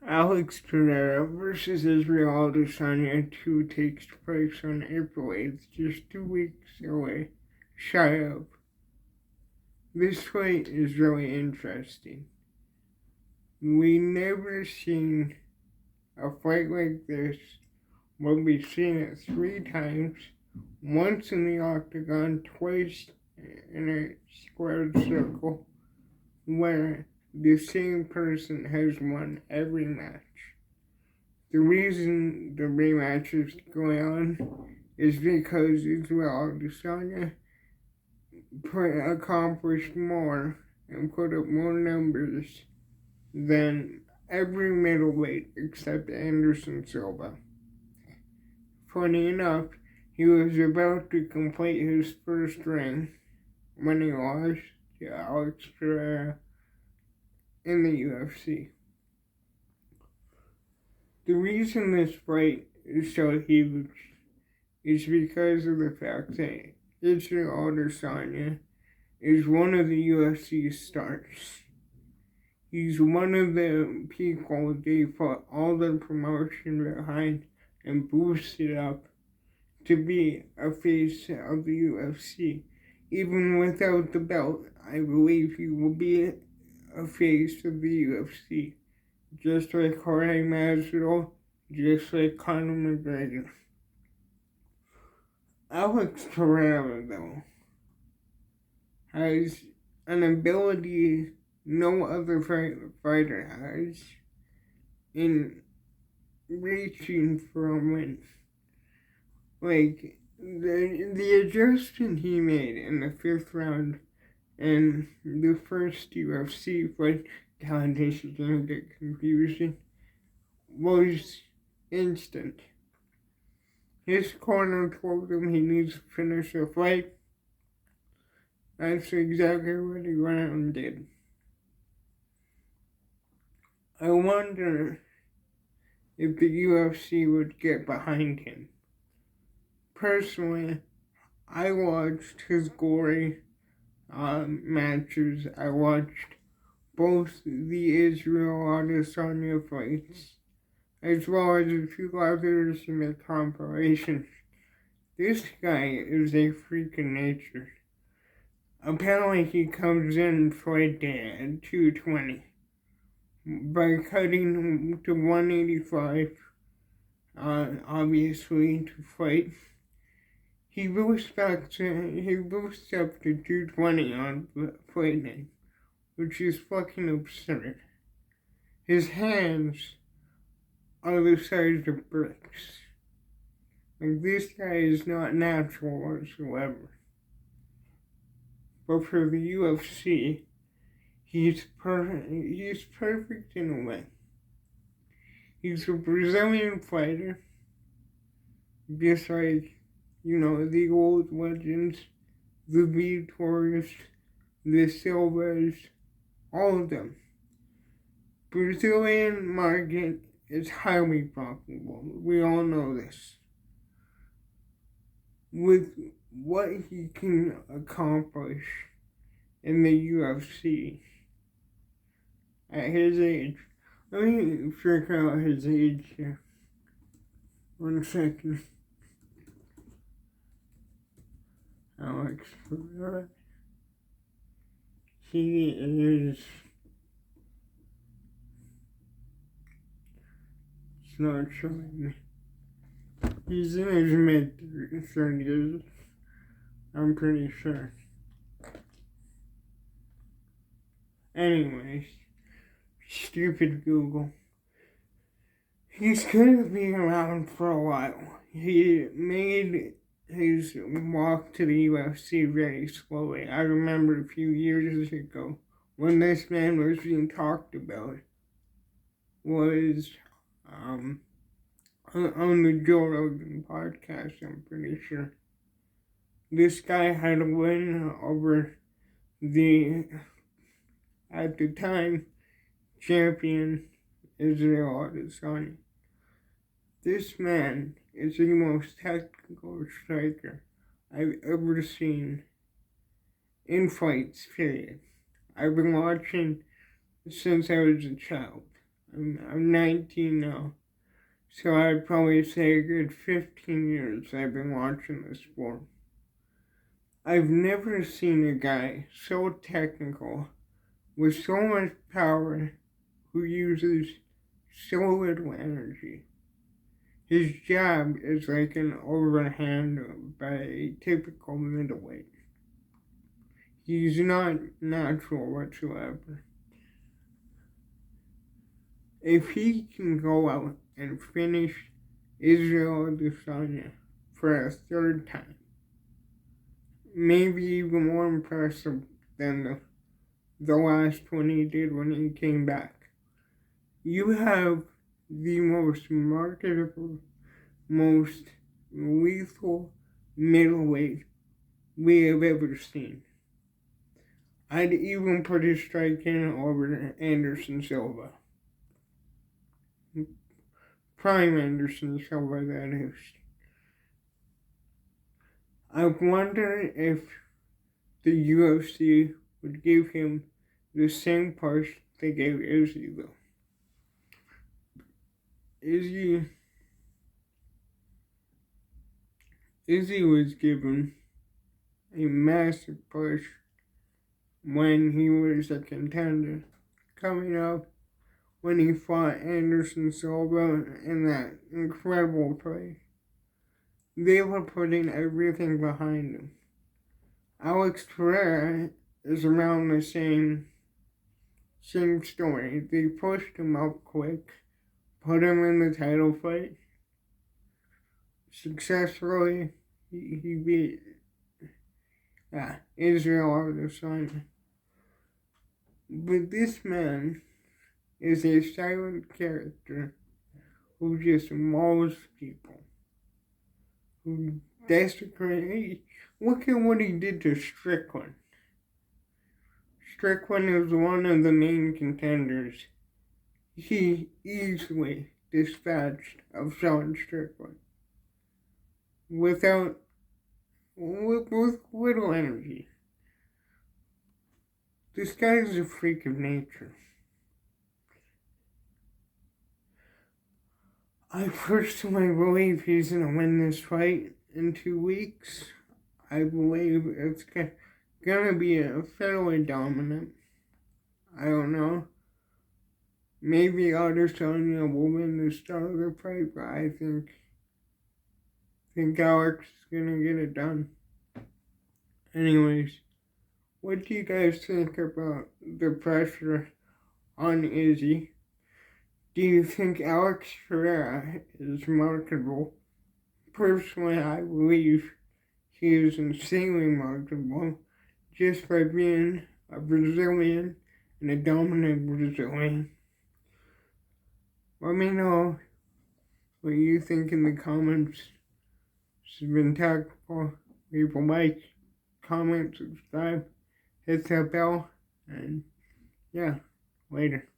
Alex Pereira versus Israel Adesanya 2 takes place on April 8th, just 2 weeks away, shy of. This fight is really interesting. We never seen a fight like this where we've seen it 3 times, once in the octagon, twice in a squared circle, where the same person has won every match. The reason the rematch is going on is because Israel Adesanya accomplished more and put up more numbers than every middleweight except Anderson Silva. Funny enough, he was about to complete his first ring when he lost to Alex Pereira in the UFC. The reason this fight is so huge is because of the fact that Israel Adesanya is one of the UFC stars. He's one of the people they put all the promotion behind and boosted up to be a face of the UFC. Even without the belt, I believe he will be a face of the UFC. Just like Jorge Masvidal, just like Conor McGregor. Alex Pereira, though, has an ability no other fighter has in reaching for a win. Like, the adjustment he made in the 5th round in the first UFC fight, God, this is gonna get confusing, was instant. His corner told him he needs to finish the fight. That's exactly what he went out and did. I wonder if the UFC would get behind him. Personally, I watched his gory matches. I watched both the Israel Adesanya fights, as well as a few others in the compilation. This guy is a freak of nature. Apparently he comes in fight day at 220. By cutting him to 185, obviously, to fight, he boosts up to 220 on fight night, which is fucking absurd. His hands are the size of bricks. Like, this guy is not natural whatsoever. But for the UFC, he's perfect in a way. He's a Brazilian fighter, just like, the old legends, the Vitors, the Silvas, all of them. Brazilian market is highly profitable. We all know this. With what he can accomplish in the UFC at his age. Let me figure out his age here. 1 second. Alex Pereira. He is... It's not showing me. He's in his mid-30s. I'm pretty sure. Anyways, stupid Google. He's gonna be around for a while. He made his walk to the UFC very slowly. I remember a few years ago when this man was being talked about was on the Joe Rogan podcast, I'm pretty sure. This guy had a win over the, at the time, champion Israel Adesanya. This man is the most technical striker I've ever seen in fights, period. I've been watching since I was a child. I'm 19 now. So I'd probably say a good 15 years I've been watching this sport. I've never seen a guy so technical, with so much power, who uses so little energy. His jab is like an overhand by a typical middleweight. He's not natural whatsoever. If he can go out and finish Israel Adesanya for a third time, maybe even more impressive than the last one he did when he came back, you have the most marketable, most lethal middleweight we have ever seen. I'd even put his striking over Anderson Silva. Prime Anderson Silva, that is. I wonder if the UFC would give him the same push they gave Izzy, though. Izzy was given a massive push when he was a contender coming up, when he fought Anderson Silva in that incredible fight. They were putting everything behind him. Alex Pereira is around the same story. They pushed him up quick, put him in the title fight. Successfully, he beat Israel Adesanya. But this man is a silent character who just mauls people. Who desecrates. Look at what he did to Strickland. Strickland is one of the main contenders. He easily dispatched of Sean Strickland. With little energy. This guy is a freak of nature. I personally believe he's going to win this fight in 2 weeks. I believe it's going to be a fairly dominant. I don't know. Maybe Adesanya will win the start of the fight, but I think Alex is going to get it done. Anyways, what do you guys think about the pressure on Izzy? Do you think Alex Pereira is marketable? Personally, I believe he is insanely marketable just by being a Brazilian and a dominant Brazilian. Let me know what you think in the comments. This has been Tactical. Leave a like, comment, subscribe, hit that bell, and yeah, later.